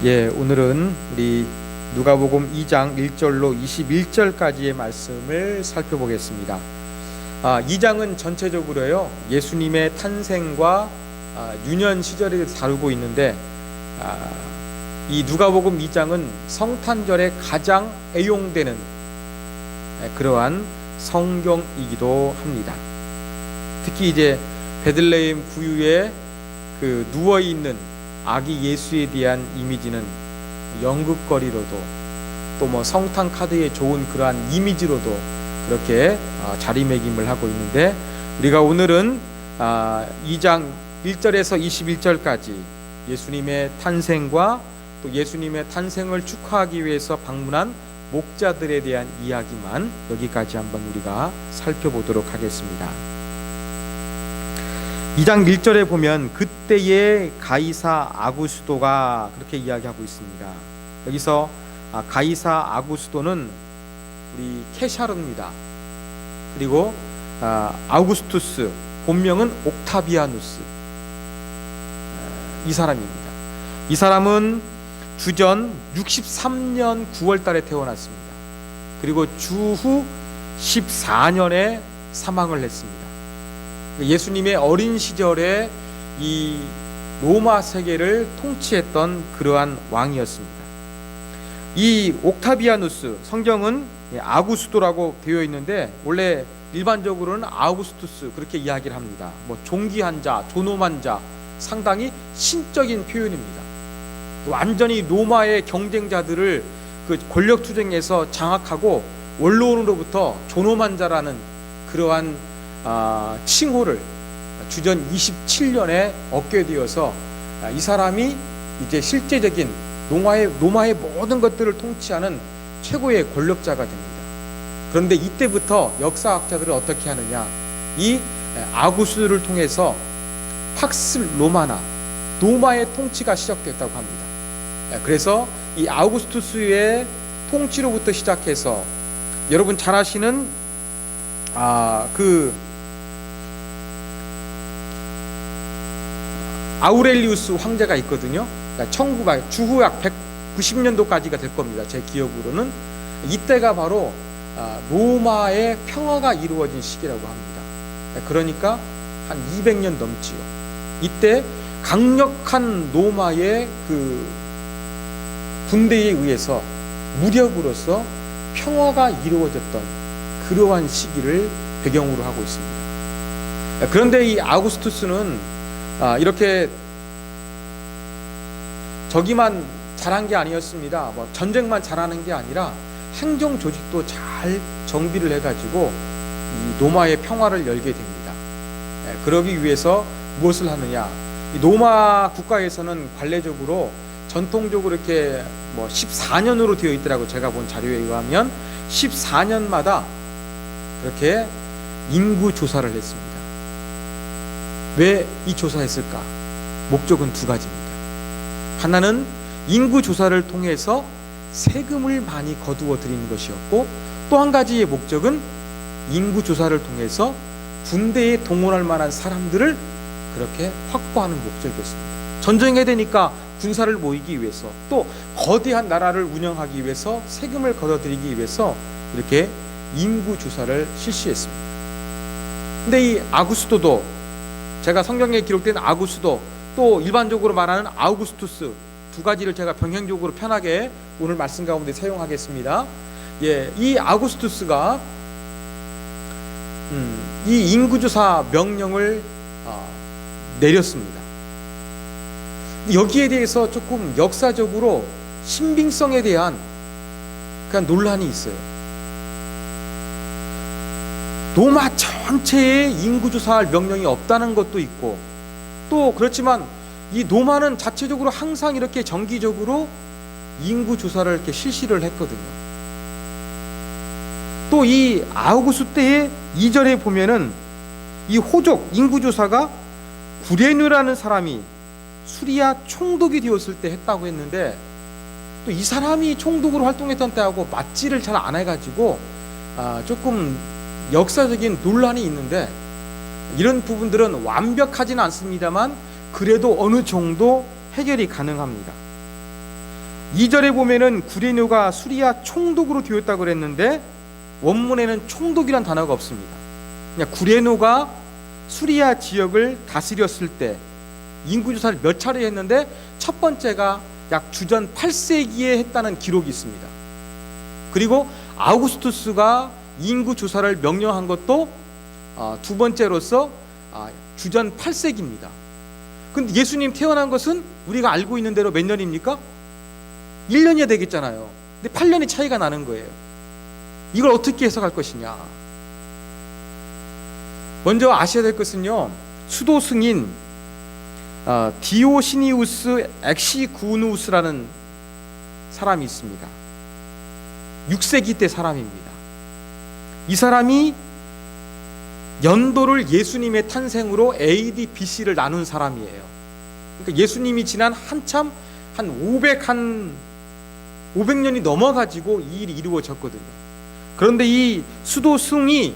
오늘은 우리 누가복음 2장 1절로 21절까지의 말씀을 살펴보겠습니다. 2장은 전체적으로요, 예수님의 탄생과 유년 시절을 다루고 있는데, 이 누가복음 2장은 성탄절에 가장 애용되는 그러한 성경이기도 합니다. 특히 이제 베들레헴 구유에 그 누워 있는 아기 예수에 대한 이미지는 연극거리로도 또 뭐 성탄 카드에 좋은 그러한 이미지로도 그렇게 자리매김을 하고 있는데, 우리가 오늘은 2장 1절에서 21절까지 예수님의 탄생과 또 예수님의 탄생을 축하하기 위해서 방문한 목자들에 대한 이야기만 여기까지 한번 우리가 살펴보도록 하겠습니다. 2장 1절에 보면 그때의 가이사 아구스도가 그렇게 이야기하고 있습니다. 여기서 가이사 아구스도는 우리 케샤르입니다. 그리고 아우구스투스, 본명은 옥타비아누스, 이 사람입니다. 이 사람은 주전 63년 9월 달에 태어났습니다. 그리고 주후 14년에 사망을 했습니다. 예수님의 어린 시절에 이 로마 세계를 통치했던 그러한 왕이었습니다. 이 옥타비아누스, 성경은 아구스도라고 되어 있는데 원래 일반적으로는 아우구스투스 그렇게 이야기를 합니다. 뭐 존귀한 자, 존엄한 자, 상당히 신적인 표현입니다. 완전히 로마의 경쟁자들을 그 권력 투쟁에서 장악하고 원로원으로부터 존엄한 자라는 그러한 칭호를 주전 27년에 얻게 되어서 이 사람이 이제 실제적인 로마의 모든 것들을 통치하는 최고의 권력자가 됩니다. 그런데 이때부터 역사학자들은 어떻게 하느냐, 이 아구스를 통해서 팍스 로마나 로마의 통치가 시작됐다고 합니다. 그래서 이 아우구스투스의 통치로부터 시작해서 여러분 잘 아시는 그 아우렐리우스 황제가 있거든요. 그러니까 주후 약 190년도까지가 될 겁니다. 제 기억으로는 이때가 바로 로마의 평화가 이루어진 시기라고 합니다. 그러니까 한 200년 넘지요. 이때 강력한 로마의 그 군대에 의해서 무력으로서 평화가 이루어졌던 그러한 시기를 배경으로 하고 있습니다. 그런데 이 아우구스투스는 이렇게 저기만 잘한 게 아니었습니다. 뭐 전쟁만 잘하는 게 아니라 행정 조직도 잘 정비를 해가지고 이 로마의 평화를 열게 됩니다. 그러기 위해서 무엇을 하느냐? 이 로마 국가에서는 관례적으로 전통적으로 이렇게 뭐 14년으로 되어 있더라고. 제가 본 자료에 의하면 14년마다 그렇게 인구 조사를 했습니다. 왜 이 조사했을까? 목적은 두 가지입니다. 하나는 인구 조사를 통해서 세금을 많이 거두어 드리는 것이었고, 또 한 가지의 목적은 인구 조사를 통해서 군대에 동원할 만한 사람들을 그렇게 확보하는 목적이었습니다. 전쟁해야 되니까 군사를 모이기 위해서, 또 거대한 나라를 운영하기 위해서 세금을 걷어들이기 위해서 이렇게 인구 조사를 실시했습니다. 근데 이 아구스도도, 제가 성경에 기록된 아구스도, 또 일반적으로 말하는 아우구스투스, 두 가지를 제가 병행적으로 편하게 오늘 말씀 가운데 사용하겠습니다. 이 아구스투스가 이 인구조사 명령을 내렸습니다. 여기에 대해서 조금 역사적으로 신빙성에 대한 그런 논란이 있어요. 로마 전체에 인구조사할 명령이 없다는 것도 있고, 또 그렇지만 이 로마는 자체적으로 항상 이렇게 정기적으로 인구조사를 이렇게 실시를 했거든요. 또 이 아우구스 때의 2절에 보면은 이 호족 인구조사가 구레누라는 사람이 수리아 총독이 되었을 때 했다고 했는데, 또 이 사람이 총독으로 활동했던 때하고 맞지를 잘 안 해가지고 조금 역사적인 논란이 있는데, 이런 부분들은 완벽하지는 않습니다만 그래도 어느 정도 해결이 가능합니다. 2절에 보면은 구레노가 수리아 총독으로 되었다고 그랬는데 원문에는 총독이란 단어가 없습니다. 그냥 구레노가 수리아 지역을 다스렸을 때 인구조사를 몇 차례 했는데 첫 번째가 약 주전 8세기에 했다는 기록이 있습니다. 그리고 아우구스투스가 인구조사를 명령한 것도 두 번째로서 주전 8세기입니다. 근데 예수님 태어난 것은 우리가 알고 있는 대로 몇 년입니까? 1년이야 되겠잖아요. 근데 8년의 차이가 나는 거예요. 이걸 어떻게 해석할 것이냐? 먼저 아셔야 될 것은요, 수도 승인 디오시니우스 엑시구누스라는 사람이 있습니다. 6세기 때 사람입니다. 이 사람이 연도를 예수님의 탄생으로 AD BC를 나눈 사람이에요. 그러니까 예수님이 지난 한참 한 500년이 넘어가지고 이 일이 이루어졌거든요. 그런데 이 수도승이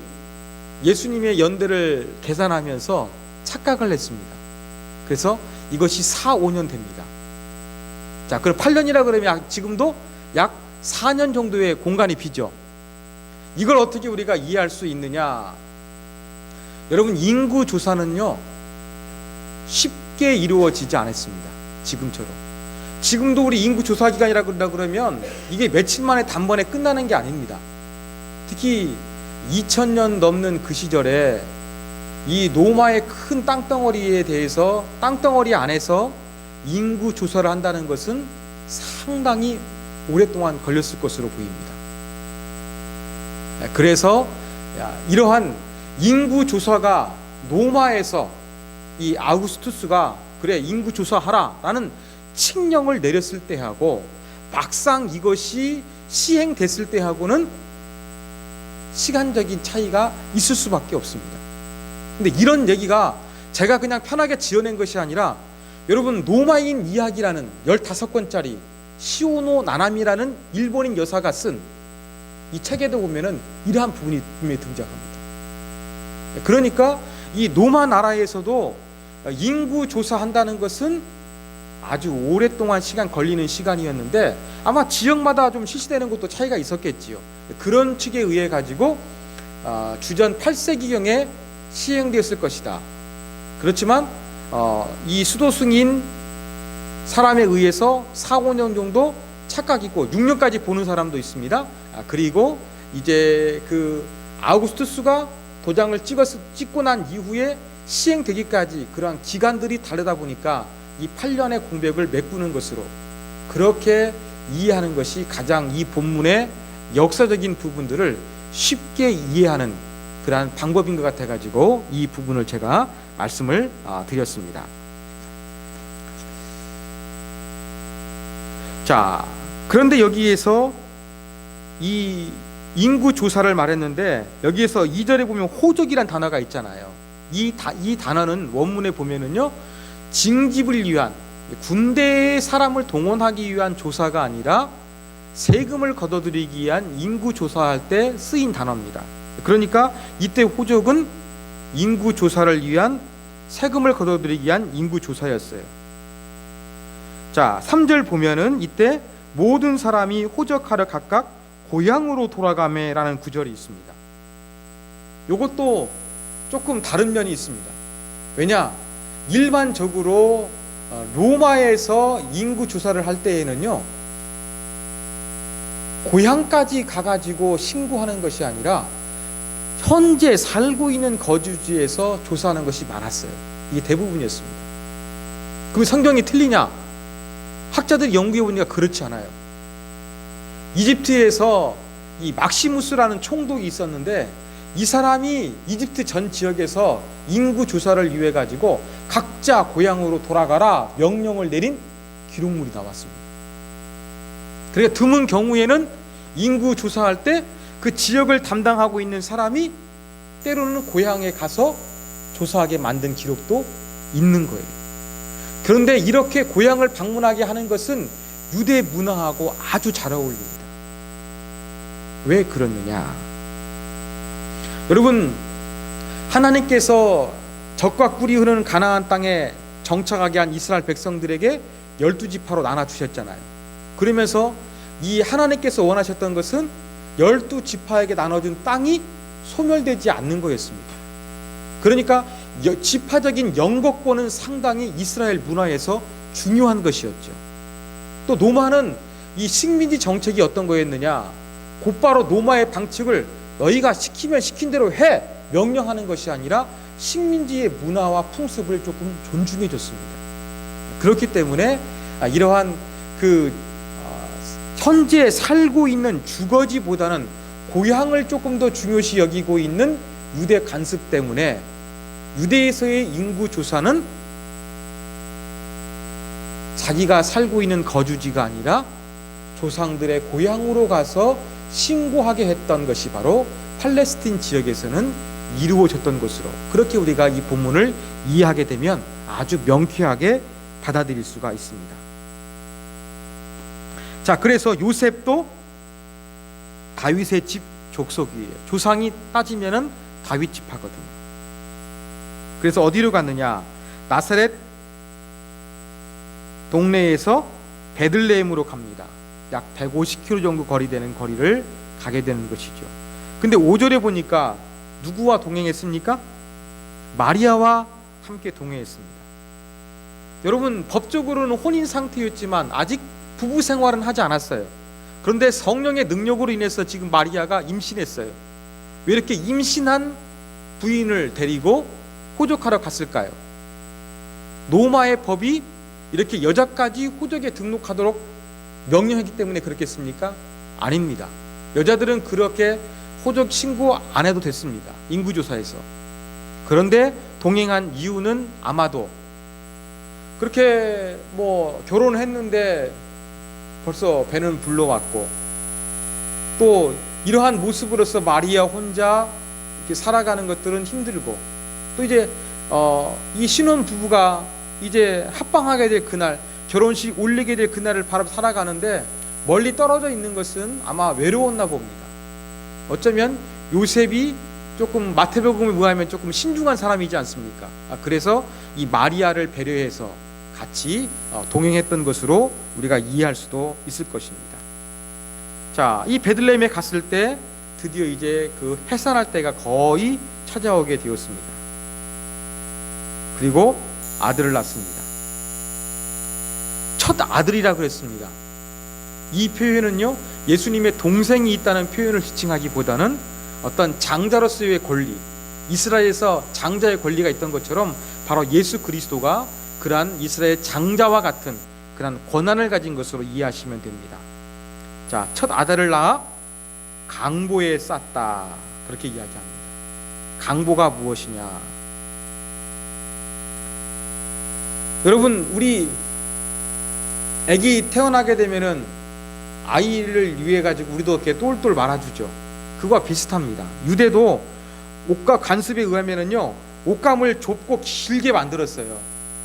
예수님의 연대를 계산하면서 착각을 했습니다. 그래서 이것이 4, 5년 됩니다. 자, 그럼 8년이라 그러면 지금도 약 4년 정도의 공간이 비죠. 이걸 어떻게 우리가 이해할 수 있느냐? 여러분, 인구 조사는요 쉽게 이루어지지 않았습니다. 지금처럼. 지금도 우리 인구 조사 기간이라고 그러면 이게 며칠 만에 단번에 끝나는 게 아닙니다. 특히 2000년 넘는 그 시절에 이 로마의 큰 땅덩어리에 대해서 땅덩어리 안에서 인구 조사를 한다는 것은 상당히 오랫동안 걸렸을 것으로 보입니다. 그래서 이러한 인구 조사가 로마에서 이 아우구스투스가 그래 인구 조사하라라는 칙령을 내렸을 때하고 막상 이것이 시행됐을 때하고는 시간적인 차이가 있을 수밖에 없습니다. 근데 이런 얘기가 제가 그냥 편하게 지어낸 것이 아니라 여러분, 로마인 이야기라는 15권짜리 시오노 나나미라는 일본인 여사가 쓴 이 책에도 보면은 이러한 부분이 분명히 등장합니다. 그러니까 이 로마 나라에서도 인구 조사한다는 것은 아주 오랫동안 시간 걸리는 시간이었는데 아마 지역마다 좀 실시되는 것도 차이가 있었겠지요. 그런 측에 의해 가지고 주전 8세기경에 시행되었을 것이다. 그렇지만 이 수도 승인 사람에 의해서 4, 5년 정도 착각이고 6년까지 보는 사람도 있습니다. 그리고 이제 그 아우구스투스가 도장을 찍고 난 이후에 시행되기까지 그러한 기간들이 다르다 보니까 이 8년의 공백을 메꾸는 것으로 그렇게 이해하는 것이 가장 이 본문의 역사적인 부분들을 쉽게 이해하는 그러한 방법인 것 같아가지고 이 부분을 제가 말씀을 드렸습니다. 자, 그런데 여기에서 이 인구 조사를 말했는데 여기에서 2절에 보면 호적이란 단어가 있잖아요. 이 단어는 원문에 보면은요, 징집을 위한, 군대의 사람을 동원하기 위한 조사가 아니라 세금을 걷어들이기 위한 인구 조사할 때 쓰인 단어입니다. 그러니까 이때 호적은 인구 조사를 위한, 세금을 걷어들이기 위한 인구 조사였어요. 자, 3절 보면은 이때 모든 사람이 호적하러 각각 고향으로 돌아가매라는 구절이 있습니다. 이것도 조금 다른 면이 있습니다. 왜냐? 일반적으로 로마에서 인구 조사를 할 때에는요, 고향까지 가가지고 신고하는 것이 아니라 현재 살고 있는 거주지에서 조사하는 것이 많았어요. 이게 대부분이었습니다. 그럼 성경이 틀리냐? 학자들이 연구해 보니까 그렇지 않아요. 이집트에서 이 막시무스라는 총독이 있었는데 이 사람이 이집트 전 지역에서 인구 조사를 위해 가지고 각자 고향으로 돌아가라 명령을 내린 기록물이 나왔습니다. 그러니까 드문 경우에는 인구 조사할 때 그 지역을 담당하고 있는 사람이 때로는 고향에 가서 조사하게 만든 기록도 있는 거예요. 그런데 이렇게 고향을 방문하게 하는 것은 유대 문화하고 아주 잘 어울립니다. 왜 그러느냐? 여러분, 하나님께서 젖과 꿀이 흐르는 가나안 땅에 정착하게 한 이스라엘 백성들에게 12지파로 나눠주셨잖아요. 그러면서 이 하나님께서 원하셨던 것은 12지파에게 나눠준 땅이 소멸되지 않는 거였습니다. 그러니까 지파적인 영거권은 상당히 이스라엘 문화에서 중요한 것이었죠. 또 노마는 이 식민지 정책이 어떤 거였느냐, 곧바로 노마의 방책을 너희가 시키면 시킨 대로 해 명령하는 것이 아니라 식민지의 문화와 풍습을 조금 존중해 줬습니다. 그렇기 때문에 이러한 현재 살고 있는 주거지보다는 고향을 조금 더 중요시 여기고 있는 유대 관습 때문에 유대에서의 인구 조사는 자기가 살고 있는 거주지가 아니라 조상들의 고향으로 가서 신고하게 했던 것이 바로 팔레스틴 지역에서는 이루어졌던 것으로, 그렇게 우리가 이 본문을 이해하게 되면 아주 명쾌하게 받아들일 수가 있습니다. 자, 그래서 요셉도 다윗의 집 족속이에요. 조상이 따지면은 다윗 지파거든요. 그래서 어디로 갔느냐? 나사렛 동네에서 베들레헴으로 갑니다. 약 150km 정도 거리 되는 거리를 가게 되는 것이죠. 근데 5절에 보니까 누구와 동행했습니까? 마리아와 함께 동행했습니다. 여러분, 법적으로는 혼인 상태였지만 아직 부부 생활은 하지 않았어요. 그런데 성령의 능력으로 인해서 지금 마리아가 임신했어요. 왜 이렇게 임신한 부인을 데리고 호적하러 갔을까요? 로마의 법이 이렇게 여자까지 호적에 등록하도록 명령했기 때문에 그렇겠습니까? 아닙니다. 여자들은 그렇게 호적 신고 안 해도 됐습니다. 인구조사에서. 그런데 동행한 이유는 아마도 그렇게 결혼을 했는데 벌써 배는 불러왔고, 또 이러한 모습으로서 마리아 혼자 이렇게 살아가는 것들은 힘들고, 또 이제 이 신혼 부부가 이제 합방하게 될 그날, 결혼식 올리게 될 그날을 바로 살아가는데 멀리 떨어져 있는 것은 아마 외로웠나 봅니다. 어쩌면 요셉이 조금 마태복음에 의하면 조금 신중한 사람이지 않습니까? 그래서 이 마리아를 배려해서 같이 동행했던 것으로 우리가 이해할 수도 있을 것입니다. 자, 이 베들레헴에 갔을 때 드디어 이제 그 해산할 때가 거의 찾아오게 되었습니다. 그리고 아들을 낳습니다. 첫 아들이라 그랬습니다. 이 표현은요, 예수님의 동생이 있다는 표현을 지칭하기보다는 어떤 장자로서의 권리, 이스라엘에서 장자의 권리가 있던 것처럼 바로 예수 그리스도가 그러한 이스라엘 장자와 같은 그러한 권한을 가진 것으로 이해하시면 됩니다. 자, 첫 아들을 낳아 강보에 쌌다, 그렇게 이야기합니다. 강보가 무엇이냐? 여러분, 우리 아기 태어나게 되면은 아이를 위해 가지고 우리도 이렇게 똘똘 말아주죠. 그거와 비슷합니다. 유대도 옷감 관습에 의하면은요, 옷감을 좁고 길게 만들었어요.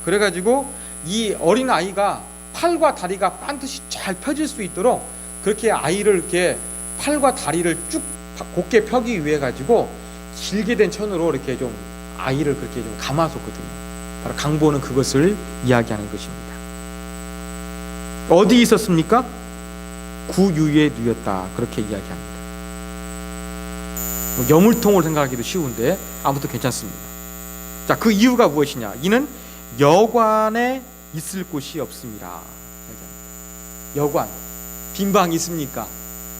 그래가지고 이 어린 아이가 팔과 다리가 반드시 잘 펴질 수 있도록 그렇게 아이를 이렇게 팔과 다리를 쭉 곧게 펴기 위해 가지고 길게 된 천으로 이렇게 좀 아이를 그렇게 좀 감아줬거든요. 바로 강보는 그것을 이야기하는 것입니다. 어디 있었습니까? 구유에 누였다, 그렇게 이야기합니다. 여물통을 생각하기도 쉬운데 아무튼 괜찮습니다. 자, 그 이유가 무엇이냐? 이는 여관에 있을 곳이 없습니다. 여관, 빈방 있습니까?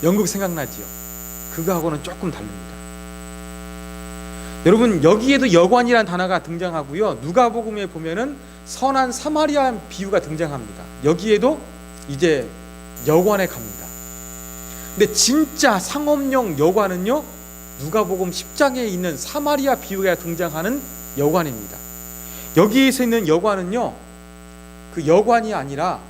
연극 생각나지요? 그거하고는 조금 다릅니다. 여러분, 여기에도 여관이라는 단어가 등장하고요, 누가복음에 보면은 선한 사마리아 비유가 등장합니다. 여기에도 이제 여관에 갑니다. 근데 진짜 상업용 여관은요, 누가복음 10장에 있는 사마리아 비유가 등장하는 여관입니다. 여기에서 있는 여관은요, 그 여관이 아니라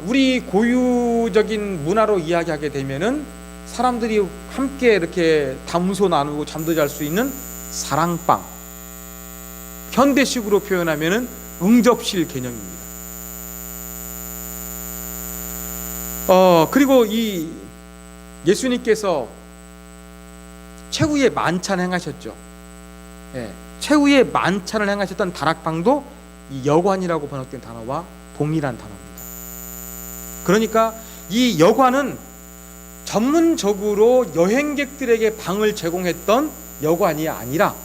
우리 고유적인 문화로 이야기하게 되면은 사람들이 함께 이렇게 담소 나누고 잠도 잘 수 있는 사랑방, 현대식으로 표현하면은 응접실 개념입니다. 그리고 이 예수님께서 최후의 만찬 행하셨죠. 예, 최후의 만찬을 행하셨던 다락방도 이 여관이라고 번역된 단어와 동일한 단어입니다. 그러니까 이 여관은 전문적으로 여행객들에게 방을 제공했던 여관이 아니라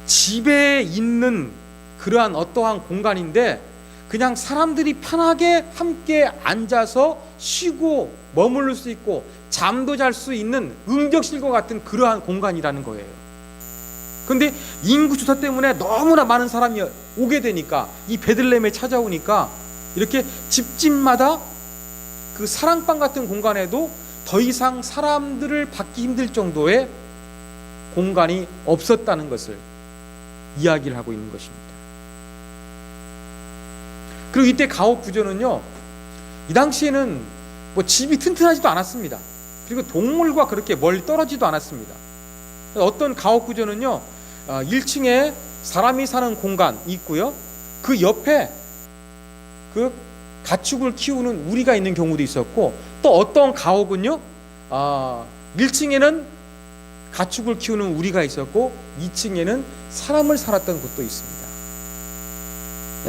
집에 있는 그러한 어떠한 공간인데, 그냥 사람들이 편하게 함께 앉아서 쉬고 머무를 수 있고 잠도 잘 수 있는 응격실과 같은 그러한 공간이라는 거예요. 그런데 인구 조사 때문에 너무나 많은 사람이 오게 되니까, 이 베들레헴에 찾아오니까 이렇게 집집마다 그 사랑방 같은 공간에도 더 이상 사람들을 받기 힘들 정도의 공간이 없었다는 것을 이야기를 하고 있는 것입니다. 그리고 이때 가옥 구조는요, 이 당시에는 뭐 집이 튼튼하지도 않았습니다. 그리고 동물과 그렇게 멀리 떨어지도 않았습니다. 어떤 가옥 구조는요, 1층에 사람이 사는 공간이 있고요, 그 옆에 그 가축을 키우는 우리가 있는 경우도 있었고, 또 어떤 가옥은요, 1층에는 가축을 키우는 우리가 있었고 2층에는 사람을 살았던 곳도 있습니다.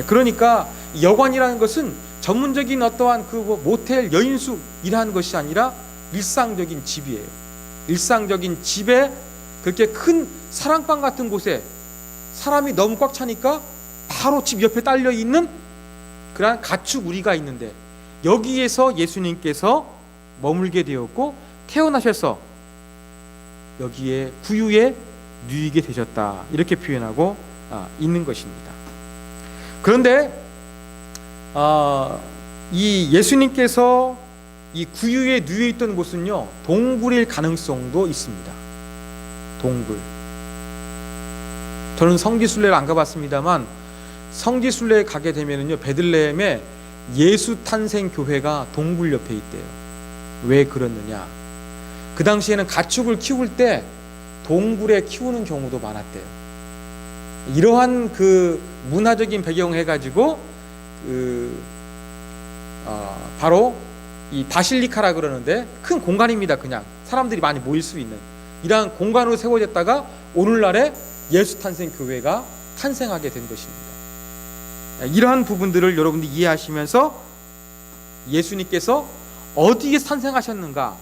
그러니까 여관이라는 것은 전문적인 어떠한 그 모텔 여인숙이라는 것이 아니라 일상적인 집이에요. 일상적인 집에 그렇게 큰 사랑방 같은 곳에 사람이 너무 꽉 차니까 바로 집 옆에 딸려 있는 그러한 가축 우리가 있는데, 여기에서 예수님께서 머물게 되었고 태어나셔서 여기에 구유에 누이게 되셨다, 이렇게 표현하고 있는 것입니다. 그런데 이 예수님께서 이 구유에 누여 있던 곳은요, 동굴일 가능성도 있습니다. 동굴. 저는 성지순례를 안 가봤습니다만 성지순례에 가게 되면은요, 베들레헴에 예수 탄생 교회가 동굴 옆에 있대요. 왜 그러느냐? 그 당시에는 가축을 키울 때 동굴에 키우는 경우도 많았대요. 이러한 그 문화적인 배경을 해가지고 바로 이 바실리카라 그러는데, 큰 공간입니다. 그냥 사람들이 많이 모일 수 있는 이러한 공간으로 세워졌다가 오늘날에 예수 탄생 교회가 탄생하게 된 것입니다. 이러한 부분들을 여러분들이 이해하시면서 예수님께서 어디에 탄생하셨는가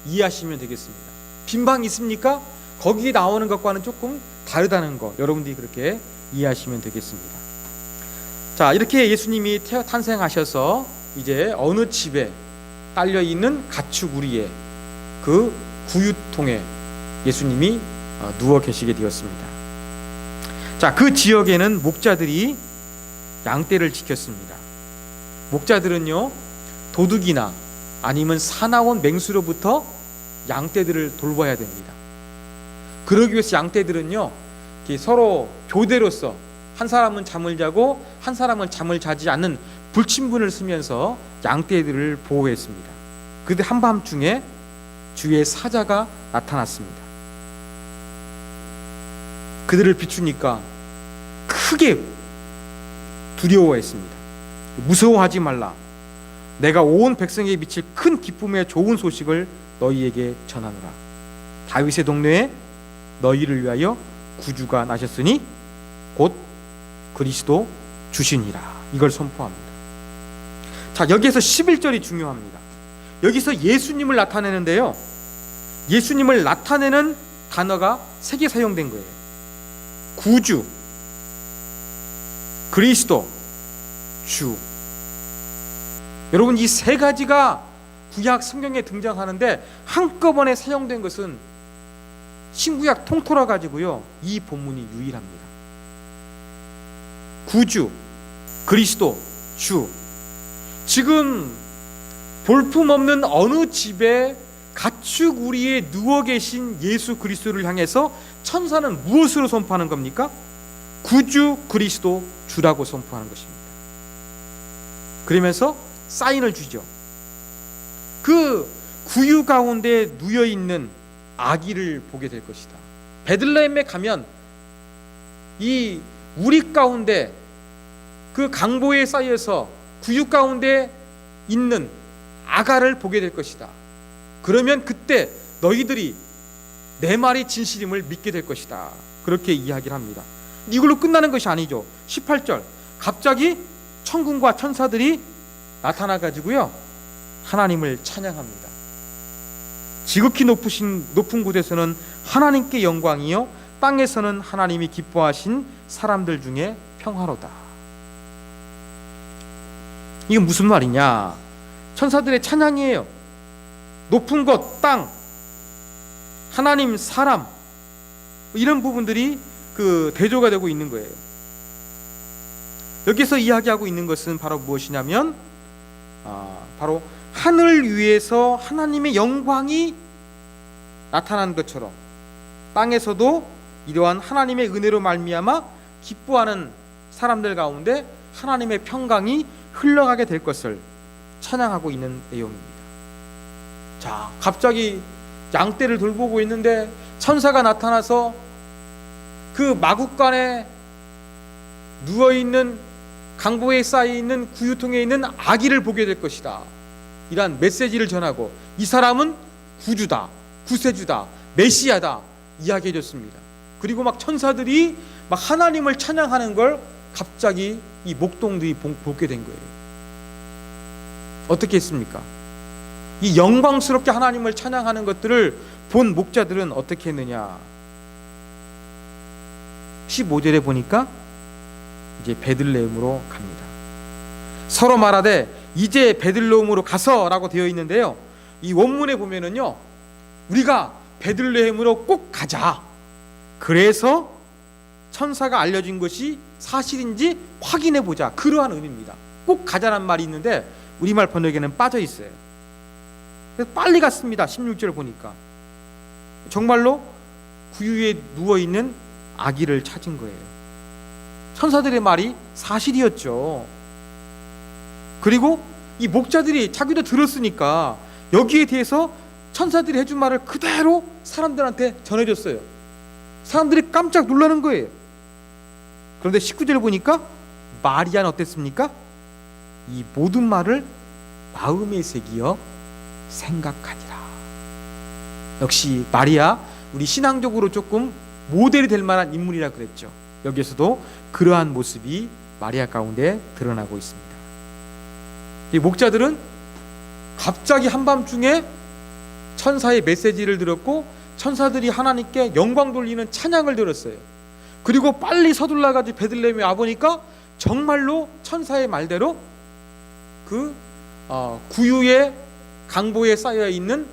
이해하시면 되겠습니다. 빈방이 있습니까? 거기에 나오는 것과는 조금 다르다는 거, 여러분들이 그렇게 이해하시면 되겠습니다. 자, 이렇게 예수님이 탄생하셔서 이제 어느 집에 딸려 있는 가축 우리의 그 구유통에 예수님이 누워 계시게 되었습니다. 자, 그 지역에는 목자들이 양떼를 지켰습니다. 목자들은요, 도둑이나 아니면 사나운 맹수로부터 양떼들을 돌봐야 됩니다. 그러기 위해서 양떼들은요, 서로 교대로서 한 사람은 잠을 자고 한 사람은 잠을 자지 않는 불침분을 쓰면서 양떼들을 보호했습니다. 그런데 한밤중에 주의 사자가 나타났습니다. 그들을 비추니까 크게 두려워했습니다. 무서워하지 말라. 내가 온 백성에게 미칠 큰 기쁨의 좋은 소식을 너희에게 전하노라. 다윗의 동네에 너희를 위하여 구주가 나셨으니 곧 그리스도 주시니라. 이걸 선포합니다. 자, 여기에서 11절이 중요합니다. 여기서 예수님을 나타내는데요, 예수님을 나타내는 단어가 3개 사용된 거예요. 구주, 그리스도, 주. 여러분, 이 3가지가 구약 성경에 등장하는데 한꺼번에 사용된 것은 신구약 통틀어 가지고요, 이 본문이 유일합니다. 구주, 그리스도, 주. 지금 볼품없는 어느 집에 가축 우리에 누워 계신 예수 그리스도를 향해서 천사는 무엇으로 선포하는 겁니까? 구주, 그리스도, 주라고 선포하는 것입니다. 그러면서 사인을 주죠. 그 구유 가운데 누워 있는 아기를 보게 될 것이다. 베들레헴에 가면 이 우리 가운데 그 강보에 쌓여서 구유 가운데 있는 아가를 보게 될 것이다. 그러면 그때 너희들이 내 말이 진실임을 믿게 될 것이다. 그렇게 이야기를 합니다. 이걸로 끝나는 것이 아니죠. 18절, 갑자기 천군과 천사들이 나타나 가지고요 하나님을 찬양합니다. 지극히 높은 곳에서는 하나님께 영광이요 땅에서는 하나님이 기뻐하신 사람들 중에 평화로다. 이게 무슨 말이냐? 천사들의 찬양이에요. 높은 곳, 땅, 하나님, 사람, 이런 부분들이 그 대조가 되고 있는 거예요. 여기서 이야기하고 있는 것은 바로 무엇이냐면 바로 하늘 위에서 하나님의 영광이 나타난 것처럼 땅에서도 이러한 하나님의 은혜로 말미암아 기뻐하는 사람들 가운데 하나님의 평강이 흘러가게 될 것을 찬양하고 있는 내용입니다. 자, 갑자기 양떼를 돌보고 있는데 천사가 나타나서 그 마구간에 누워있는 강보에 쌓여있는 구유통에 있는 아기를 보게 될 것이다, 이러한 메시지를 전하고 이 사람은 구주다, 구세주다, 메시아다 이야기해 줬습니다. 그리고 막 천사들이 막 하나님을 찬양하는 걸 갑자기 이 목동들이 보게 된 거예요. 어떻게 했습니까? 이 영광스럽게 하나님을 찬양하는 것들을 본 목자들은 어떻게 했느냐? 15절에 보니까 이제 베들레헴으로 갑니다. 서로 말하되 이제 베들레헴으로 가서라고 되어 있는데요, 이 원문에 보면은요 우리가 베들레헴으로 꼭 가자, 그래서 천사가 알려준 것이 사실인지 확인해 보자, 그러한 의미입니다. 꼭 가자란 말이 있는데 우리말 번역에는 빠져 있어요. 그래서 빨리 갔습니다. 16절 보니까 정말로 구유에 누워있는 아기를 찾은 거예요. 천사들의 말이 사실이었죠. 그리고 이 목자들이 자기도 들었으니까 여기에 대해서 천사들이 해준 말을 그대로 사람들한테 전해줬어요. 사람들이 깜짝 놀라는 거예요. 그런데 19절 보니까 마리아는 어땠습니까? 이 모든 말을 마음에 새기어 생각하니라. 역시 마리아, 우리 신앙적으로 조금 모델이 될 만한 인물이라 그랬죠. 여기에서도 그러한 모습이 마리아 가운데 드러나고 있습니다. 이 목자들은 갑자기 한밤중에 천사의 메시지를 들었고 천사들이 하나님께 영광 돌리는 찬양을 들었어요. 그리고 빨리 서둘러가지고 베들레헴에 와보니까 정말로 천사의 말대로 그 구유의 강보에 쌓여있는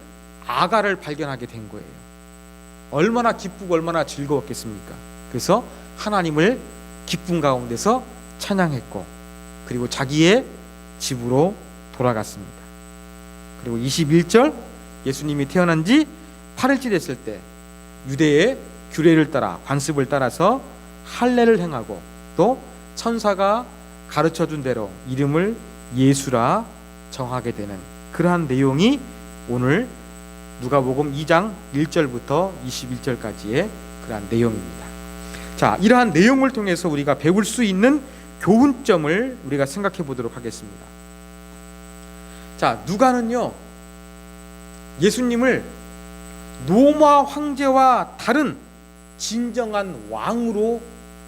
아가를 발견하게 된 거예요. 얼마나 기쁘고 얼마나 즐거웠겠습니까? 그래서 하나님을 기쁨 가운데서 찬양했고 그리고 자기의 집으로 돌아갔습니다. 그리고 21절, 예수님이 태어난 지 8일째 됐을 때 유대의 규례를 따라 관습을 따라서 할례를 행하고 또 천사가 가르쳐준 대로 이름을 예수라 정하게 되는 그러한 내용이 오늘 누가복음 2장 1절부터 21절까지의 그러한 내용입니다. 자, 이러한 내용을 통해서 우리가 배울 수 있는 교훈점을 우리가 생각해 보도록 하겠습니다. 자, 누가는요 예수님을 로마 황제와 다른 진정한 왕으로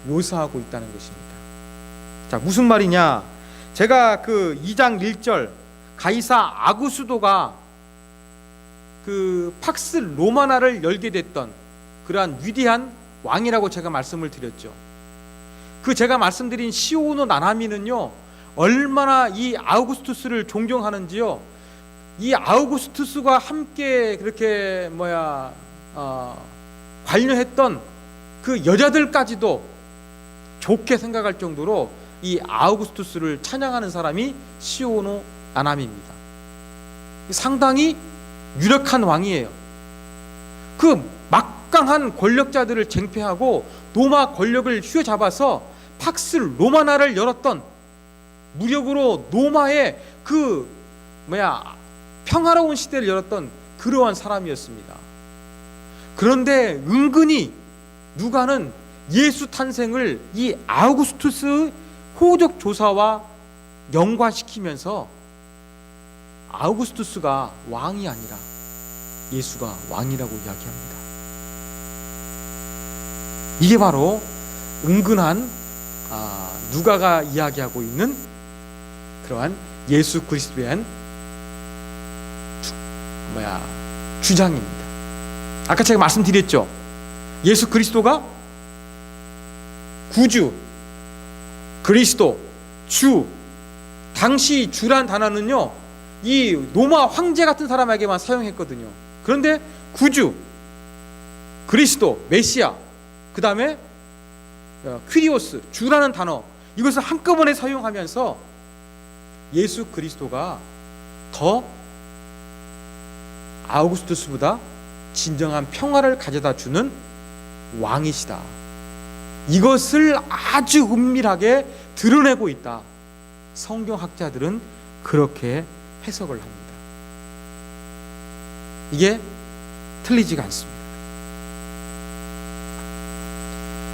묘사하고 있다는 것입니다. 자, 무슨 말이냐? 제가 그 2장 1절 가이사 아구스도가 그 팍스 로마나를 열게 됐던 그러한 위대한 왕이라고 제가 말씀을 드렸죠. 그 제가 말씀드린 시오노 나나미는요 얼마나 이 아우구스투스를 존경하는지요, 이 아우구스투스가 함께 그렇게 관여했던 그 여자들까지도 좋게 생각할 정도로 이 아우구스투스를 찬양하는 사람이 시오노 나나미입니다. 상당히 유력한 왕이에요. 그 막강한 권력자들을 쟁패하고 로마 권력을 휘어잡아서 팍스 로마나를 열었던, 무력으로 로마의 그 평화로운 시대를 열었던 그러한 사람이었습니다. 그런데 은근히 누가는 예수 탄생을 이 아우구스투스 호적 조사와 연관시키면서 아우구스투스가 왕이 아니라 예수가 왕이라고 이야기합니다. 이게 바로 은근한 누가가 이야기하고 있는 그러한 예수 그리스도에 대한 주장입니다. 아까 제가 말씀드렸죠. 예수 그리스도가 구주, 그리스도, 주. 당시 주란 단어는요, 이 로마 황제 같은 사람에게만 사용했거든요. 그런데 구주, 그리스도, 메시아, 그 다음에 퀴리오스, 주라는 단어, 이것을 한꺼번에 사용하면서 예수 그리스도가 더 아우구스투스보다 진정한 평화를 가져다 주는 왕이시다. 이것을 아주 은밀하게 드러내고 있다. 성경학자들은 그렇게 해석을 합니다. 이게 틀리지가 않습니다.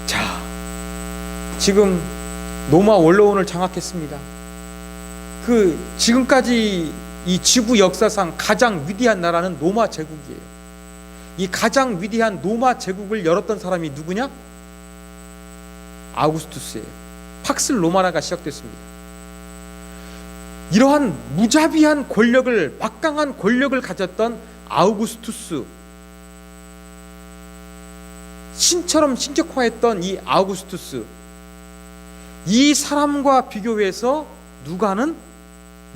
자, 지금 로마 원로원을 장악했습니다. 지금까지 이 지구 역사상 가장 위대한 나라는 로마 제국이에요. 이 가장 위대한 로마 제국을 열었던 사람이 누구냐? 아우구스투스예요. 팍스 로마나가 시작됐습니다. 이러한 무자비한 권력을, 막강한 권력을 가졌던 아우구스투스, 신처럼 신격화했던 이 아우구스투스, 이 사람과 비교해서 누가는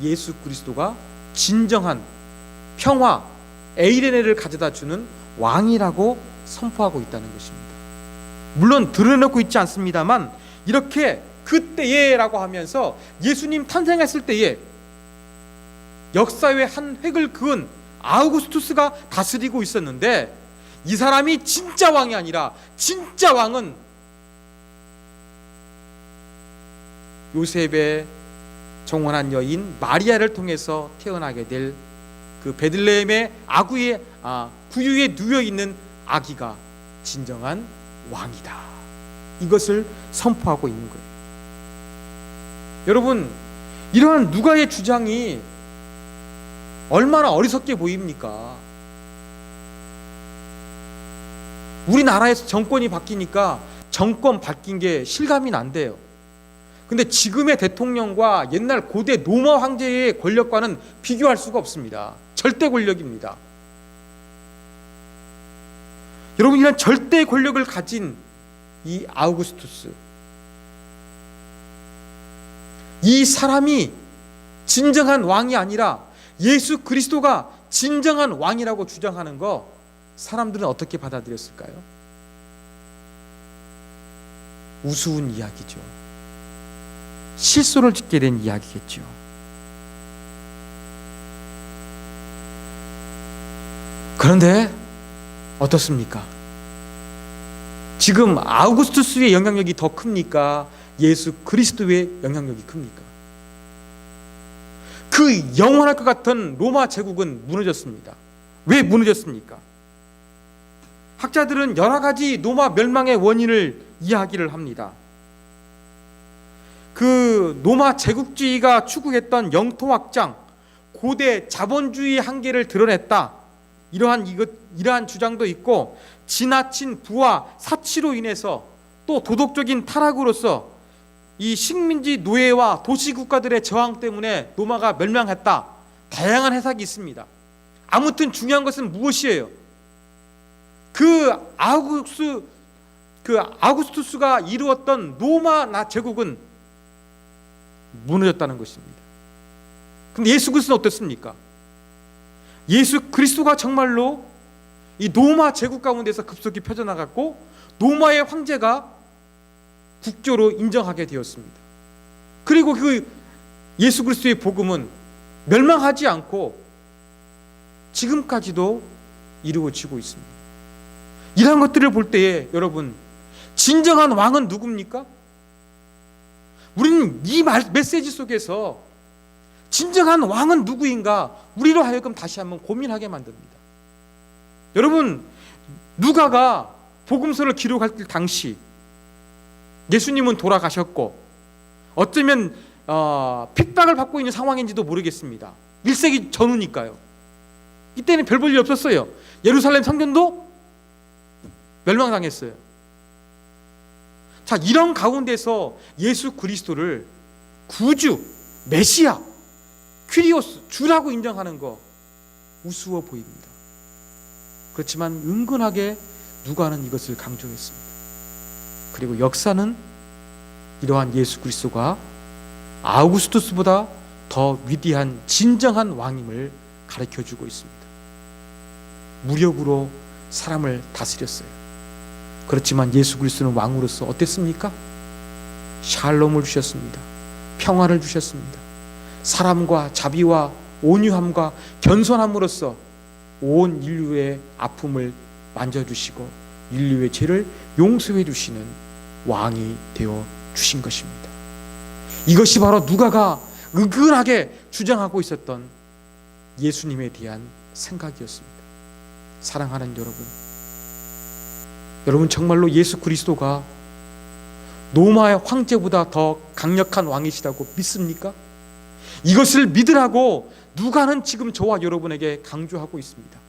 예수 그리스도가 진정한 평화, 에이레네를 가져다 주는 왕이라고 선포하고 있다는 것입니다. 물론 드러내고 있지 않습니다만, 이렇게 그때에라고 하면서 예수님 탄생했을 때에 역사의 한 획을 그은 아우구스투스가 다스리고 있었는데, 이 사람이 진짜 왕이 아니라 진짜 왕은 요셉의 정혼한 여인 마리아를 통해서 태어나게 될 그 베들레헴의 구유에 누워 있는 아기가 진정한 왕이다. 이것을 선포하고 있는 거예요. 여러분, 이러한 누가의 주장이 얼마나 어리석게 보입니까? 우리나라에서 정권이 바뀌니까 정권 바뀐 게 실감이 난대요. 근데 지금의 대통령과 옛날 고대 로마 황제의 권력과는 비교할 수가 없습니다. 절대 권력입니다. 여러분, 이런 절대 권력을 가진 이 아우구스투스, 이 사람이 진정한 왕이 아니라 예수 그리스도가 진정한 왕이라고 주장하는 거, 사람들은 어떻게 받아들였을까요? 우스운 이야기죠. 실소를 짓게 된 이야기겠죠. 그런데 어떻습니까? 지금 아우구스투스의 영향력이 더 큽니까? 예수 그리스도의 영향력이 큽니까? 그 영원할 것 같은 로마 제국은 무너졌습니다. 왜 무너졌습니까? 학자들은 여러 가지 로마 멸망의 원인을 이야기를 합니다. 그 로마 제국주의가 추구했던 영토 확장, 고대 자본주의의 한계를 드러냈다. 이러한 주장도 있고, 지나친 부와 사치로 인해서 또 도덕적인 타락으로서 이 식민지 노예와 도시 국가들의 저항 때문에 로마가 멸망했다. 다양한 해석이 있습니다. 아무튼 중요한 것은 무엇이에요? 아우구스투스가 이루었던 로마 제국은 무너졌다는 것입니다. 근데 예수 그리스도는 어떻습니까? 예수 그리스도가 정말로 이 로마 제국 가운데서 급속히 펴져나갔고, 로마의 황제가 국교로 인정하게 되었습니다. 그리고 그 예수 그리스도의 복음은 멸망하지 않고 지금까지도 이루어지고 있습니다. 이러한 것들을 볼 때에 여러분, 진정한 왕은 누굽니까? 우리는 이 메시지 속에서 진정한 왕은 누구인가, 우리로 하여금 다시 한번 고민하게 만듭니다. 여러분, 누가가 복음서를 기록할 당시 예수님은 돌아가셨고, 어쩌면 핍박을 받고 있는 상황인지도 모르겠습니다. 1세기 전후니까요. 이때는 별 볼 일 없었어요. 예루살렘 성전도 멸망당했어요. 자, 이런 가운데서 예수 그리스도를 구주, 메시아, 퀴리오스, 주라고 인정하는 거 우스워 보입니다. 그렇지만 은근하게 누가는 이것을 강조했습니다. 그리고 역사는 이러한 예수 그리스도가 아우구스투스보다 더 위대한 진정한 왕임을 가르쳐주고 있습니다. 무력으로 사람을 다스렸어요. 그렇지만 예수 그리스도는 왕으로서 어땠습니까? 샬롬을 주셨습니다. 평화를 주셨습니다. 사람과 자비와 온유함과 겸손함으로써 온 인류의 아픔을 만져주시고 인류의 죄를 용서해 주시는 왕이 되어 주신 것입니다. 이것이 바로 누가가 은근하게 주장하고 있었던 예수님에 대한 생각이었습니다. 사랑하는 여러분 정말로 예수 그리스도가 로마의 황제보다 더 강력한 왕이시라고 믿습니까? 이것을 믿으라고 누가는 지금 저와 여러분에게 강조하고 있습니다.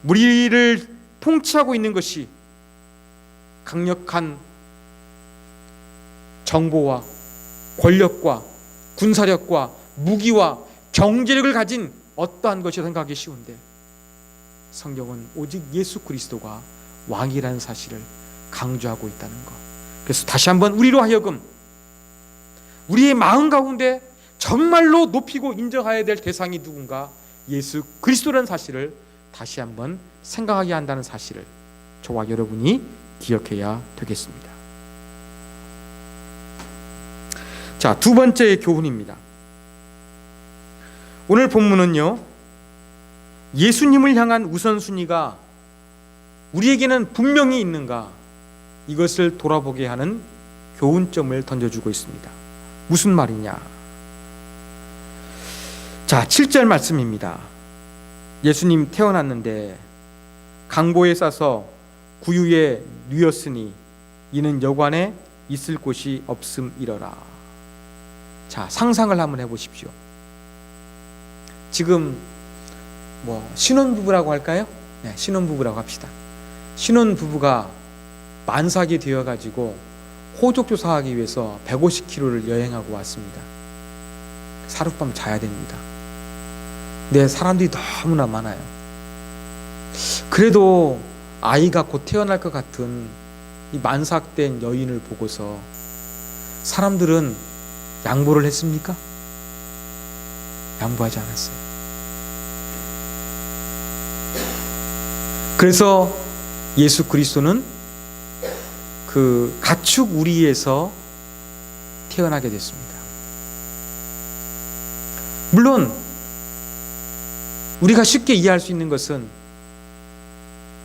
우리를 통치하고 있는 것이 강력한 정보와 권력과 군사력과 무기와 경제력을 가진 어떠한 것이 생각하기 쉬운데, 성경은 오직 예수 그리스도가 왕이라는 사실을 강조하고 있다는 것. 그래서 다시 한번 우리로 하여금 우리의 마음 가운데 정말로 높이고 인정해야 될 대상이 누군가, 예수 그리스도라는 사실을 다시 한번 생각하게 한다는 사실을 저와 여러분이 기억해야 되겠습니다. 자, 두 번째 교훈입니다. 오늘 본문은요, 예수님을 향한 우선순위가 우리에게는 분명히 있는가, 이것을 돌아보게 하는 교훈점을 던져주고 있습니다. 무슨 말이냐? 자, 7절 말씀입니다. 예수님 태어났는데 강보에 싸서 구유에 누였으니 이는 여관에 있을 곳이 없음이러라. 자, 상상을 한번 해보십시오. 지금 신혼부부라고 할까요? 네, 신혼부부라고 합시다. 신혼부부가 만삭이 되어가지고 호적조사하기 위해서 150km를 여행하고 왔습니다. 하룻밤 자야 됩니다. 근데 사람들이 너무나 많아요. 그래도 아이가 곧 태어날 것 같은 이 만삭된 여인을 보고서 사람들은 양보를 했습니까? 양보하지 않았어요. 그래서 예수 그리스도는 그 가축 우리에서 태어나게 됐습니다. 물론 우리가 쉽게 이해할 수 있는 것은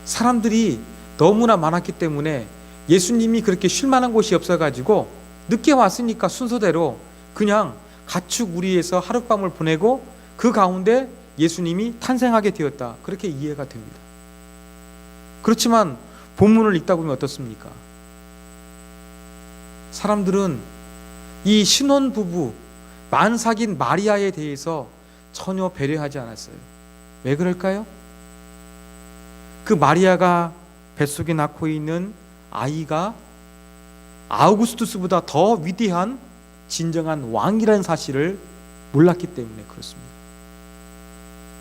사람들이 너무나 많았기 때문에 예수님이 그렇게 쉴 만한 곳이 없어가지고 늦게 왔으니까 순서대로 그냥 가축 우리에서 하룻밤을 보내고 그 가운데 예수님이 탄생하게 되었다, 그렇게 이해가 됩니다. 그렇지만 본문을 읽다 보면 어떻습니까? 사람들은 이 신혼부부 만삭인 마리아에 대해서 전혀 배려하지 않았어요. 왜 그럴까요? 그 마리아가 뱃속에 낳고 있는 아이가 아우구스투스보다 더 위대한 진정한 왕이라는 사실을 몰랐기 때문에 그렇습니다.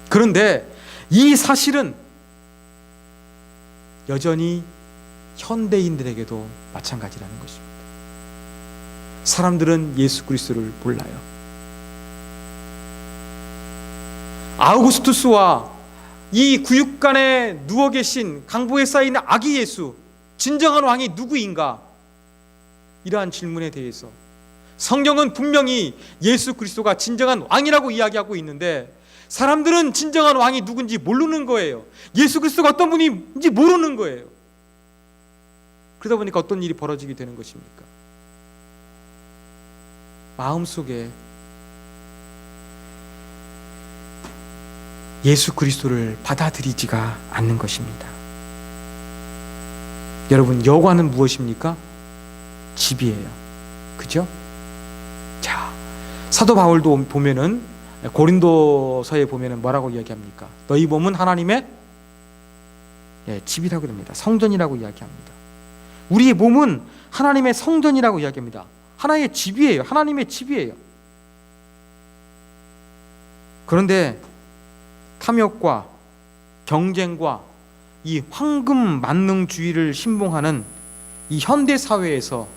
그런데 이 사실은 여전히 현대인들에게도 마찬가지라는 것입니다. 사람들은 예수 그리스도를 몰라요. 아우구스투스와 이 구육간에 누워 계신 강보에 쌓이는 아기 예수, 진정한 왕이 누구인가? 이러한 질문에 대해서 성경은 분명히 예수 그리스도가 진정한 왕이라고 이야기하고 있는데, 사람들은 진정한 왕이 누군지 모르는 거예요. 예수 그리스도가 어떤 분인지 모르는 거예요. 그러다 보니까 어떤 일이 벌어지게 되는 것입니까? 마음속에 예수 그리스도를 받아들이지가 않는 것입니다. 여러분, 여관은 무엇입니까? 집이에요. 그죠? 자, 사도 바울도 보면은 고린도서에 보면은 뭐라고 이야기합니까? 너희 몸은 하나님의 집이라고 합니다. 성전이라고 이야기합니다. 우리의 몸은 하나님의 성전이라고 이야기합니다. 하나의 집이에요. 하나님의 집이에요. 그런데 탐욕과 경쟁과 이 황금 만능주의를 신봉하는 이 현대 사회에서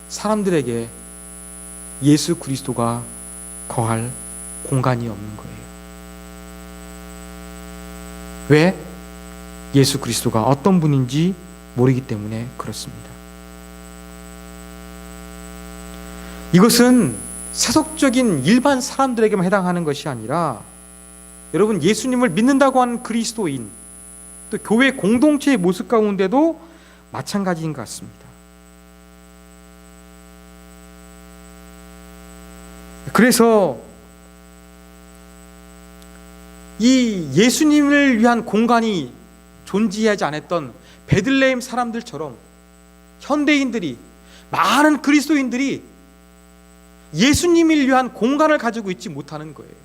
사람들에게 예수 그리스도가 거할 공간이 없는 거예요. 왜? 예수 그리스도가 어떤 분인지 모르기 때문에 그렇습니다. 이것은 세속적인 일반 사람들에게만 해당하는 것이 아니라 여러분, 예수님을 믿는다고 하는 그리스도인, 또 교회 공동체의 모습 가운데도 마찬가지인 것 같습니다. 그래서 이 예수님을 위한 공간이 존재하지 않았던 베들레헴 사람들처럼 현대인들이, 많은 그리스도인들이 예수님을 위한 공간을 가지고 있지 못하는 거예요.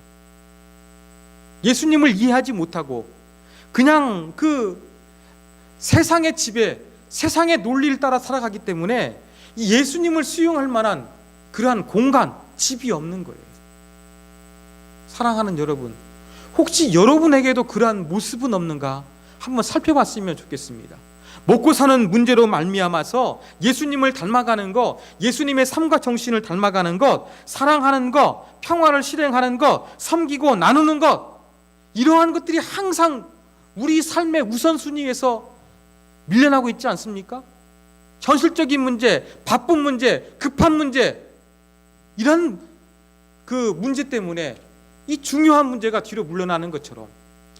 예수님을 이해하지 못하고 그냥 그 세상의 지배, 세상의 논리를 따라 살아가기 때문에 이 예수님을 수용할 만한 그러한 공간, 집이 없는 거예요. 사랑하는 여러분, 혹시 여러분에게도 그러한 모습은 없는가 한번 살펴봤으면 좋겠습니다. 먹고 사는 문제로 말미암아서 예수님을 닮아가는 것, 예수님의 삶과 정신을 닮아가는 것, 사랑하는 것, 평화를 실행하는 것, 섬기고 나누는 것, 이러한 것들이 항상 우리 삶의 우선순위에서 밀려나고 있지 않습니까? 현실적인 문제, 바쁜 문제, 급한 문제, 이런 그 문제 때문에 이 중요한 문제가 뒤로 물러나는 것처럼,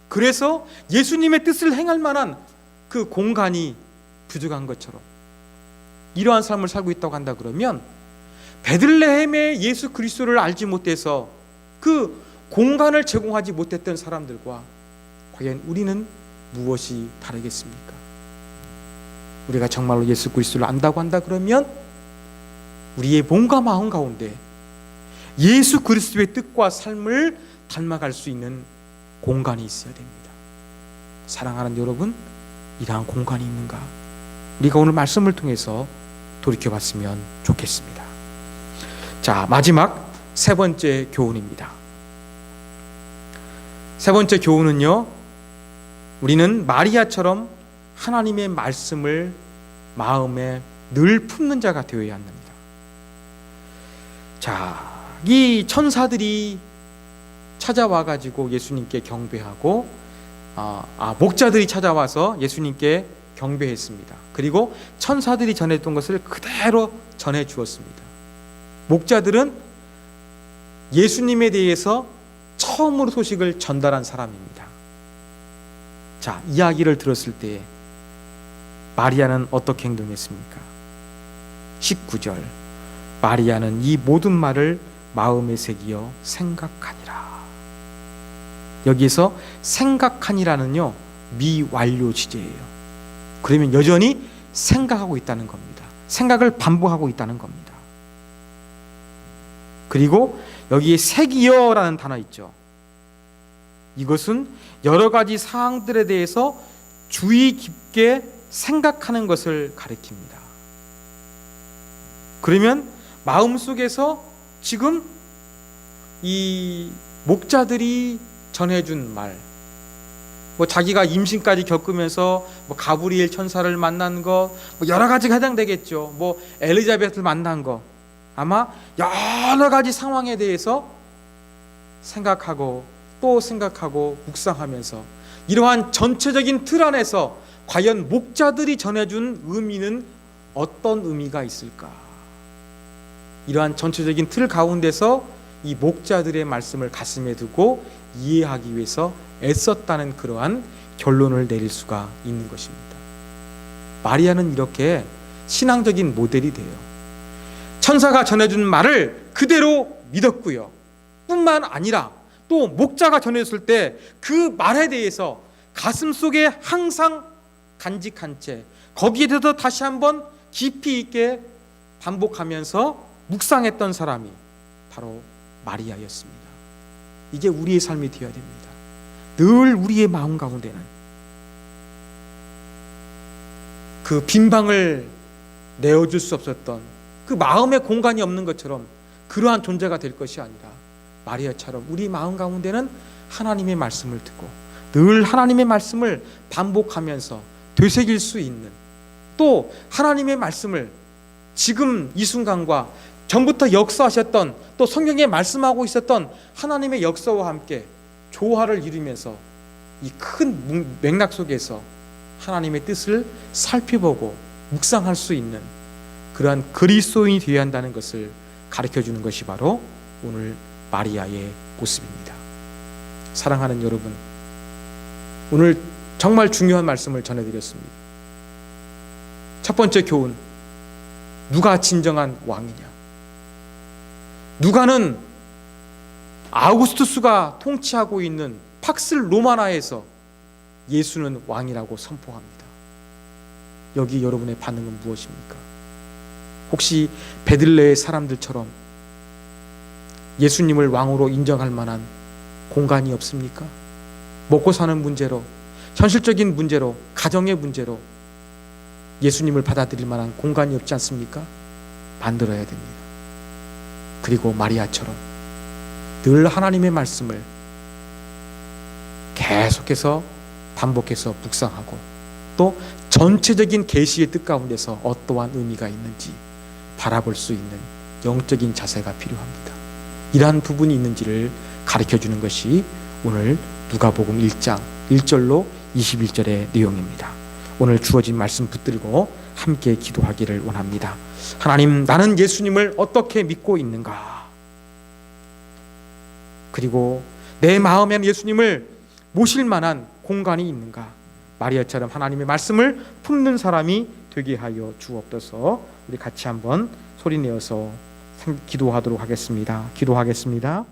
그래서 예수님의 뜻을 행할 만한 그 공간이 부족한 것처럼 이러한 삶을 살고 있다고 한다 그러면, 베들레헴의 예수 그리스도를 알지 못해서 그 공간을 제공하지 못했던 사람들과 과연 우리는 무엇이 다르겠습니까? 우리가 정말로 예수 그리스도를 안다고 한다 그러면 우리의 몸과 마음 가운데 예수 그리스도의 뜻과 삶을 닮아갈 수 있는 공간이 있어야 됩니다. 사랑하는 여러분, 이러한 공간이 있는가? 우리가 오늘 말씀을 통해서 돌이켜봤으면 좋겠습니다. 자, 마지막 세 번째 교훈입니다. 세 번째 교훈은요, 우리는 마리아처럼 하나님의 말씀을 마음에 늘 품는 자가 되어야 합니다. 자, 이 천사들이 찾아와 가지고 예수님께 경배하고, 목자들이 찾아와서 예수님께 경배했습니다. 그리고 천사들이 전했던 것을 그대로 전해 주었습니다. 목자들은 예수님에 대해서 처음으로 소식을 전달한 사람입니다. 자, 이야기를 들었을 때 마리아는 어떻게 행동했습니까? 19절, 마리아는 이 모든 말을 마음에 새기어 생각하니라. 여기에서 생각하니라는요, 미완료 지제예요. 그러면 여전히 생각하고 있다는 겁니다. 생각을 반복하고 있다는 겁니다. 그리고 여기에 새기어라는 단어 있죠. 이것은 여러 가지 사항들에 대해서 주의 깊게 생각하는 것을 가리킵니다. 그러면 마음속에서 지금 이 목자들이 전해준 말, 자기가 임신까지 겪으면서 가브리엘 천사를 만난 것, 여러 가지가 해당되겠죠. 엘리자벳을 만난 것, 아마 여러 가지 상황에 대해서 생각하고 또 생각하고 묵상하면서 이러한 전체적인 틀 안에서 과연 목자들이 전해준 의미는 어떤 의미가 있을까? 이러한 전체적인 틀 가운데서 이 목자들의 말씀을 가슴에 두고 이해하기 위해서 애썼다는 그러한 결론을 내릴 수가 있는 것입니다. 마리아는 이렇게 신앙적인 모델이 돼요. 천사가 전해준 말을 그대로 믿었고요. 뿐만 아니라 또 목자가 전해줬을 때 그 말에 대해서 가슴속에 항상 간직한 채 거기에 대해서 다시 한번 깊이 있게 반복하면서 묵상했던 사람이 바로 마리아였습니다. 이게 우리의 삶이 되어야 됩니다. 늘 우리의 마음 가운데는 그 빈방을 내어줄 수 없었던 그 마음의 공간이 없는 것처럼 그러한 존재가 될 것이 아니라 마리아처럼 우리 마음 가운데는 하나님의 말씀을 듣고 늘 하나님의 말씀을 반복하면서 되새길 수 있는, 또 하나님의 말씀을 지금 이 순간과 전부터 역사하셨던, 또 성경에 말씀하고 있었던 하나님의 역사와 함께 조화를 이루면서 이 큰 맥락 속에서 하나님의 뜻을 살펴보고 묵상할 수 있는 그러한 그리스도인이 되어야 한다는 것을 가르쳐주는 것이 바로 오늘 마리아의 모습입니다. 사랑하는 여러분, 오늘 정말 중요한 말씀을 전해드렸습니다. 첫 번째 교훈, 누가 진정한 왕이냐? 누가는 아우구스투스가 통치하고 있는 팍스 로마나에서 예수는 왕이라고 선포합니다. 여기 여러분의 반응은 무엇입니까? 혹시 베들레의 사람들처럼 예수님을 왕으로 인정할 만한 공간이 없습니까? 먹고 사는 문제로, 현실적인 문제로, 가정의 문제로 예수님을 받아들일 만한 공간이 없지 않습니까? 만들어야 됩니다. 그리고 마리아처럼 늘 하나님의 말씀을 계속해서 반복해서 묵상하고 또 전체적인 계시의 뜻 가운데서 어떠한 의미가 있는지 바라볼 수 있는 영적인 자세가 필요합니다. 이러한 부분이 있는지를 가르쳐주는 것이 오늘 누가복음 1장 1절로 21절의 내용입니다. 오늘 주어진 말씀 붙들고 함께 기도하기를 원합니다. 하나님, 나는 예수님을 어떻게 믿고 있는가? 그리고 내 마음에는 예수님을 모실 만한 공간이 있는가? 마리아처럼 하나님의 말씀을 품는 사람이 되게 하여 주옵소서. 우리 같이 한번 소리내어서 기도하도록 하겠습니다. 기도하겠습니다.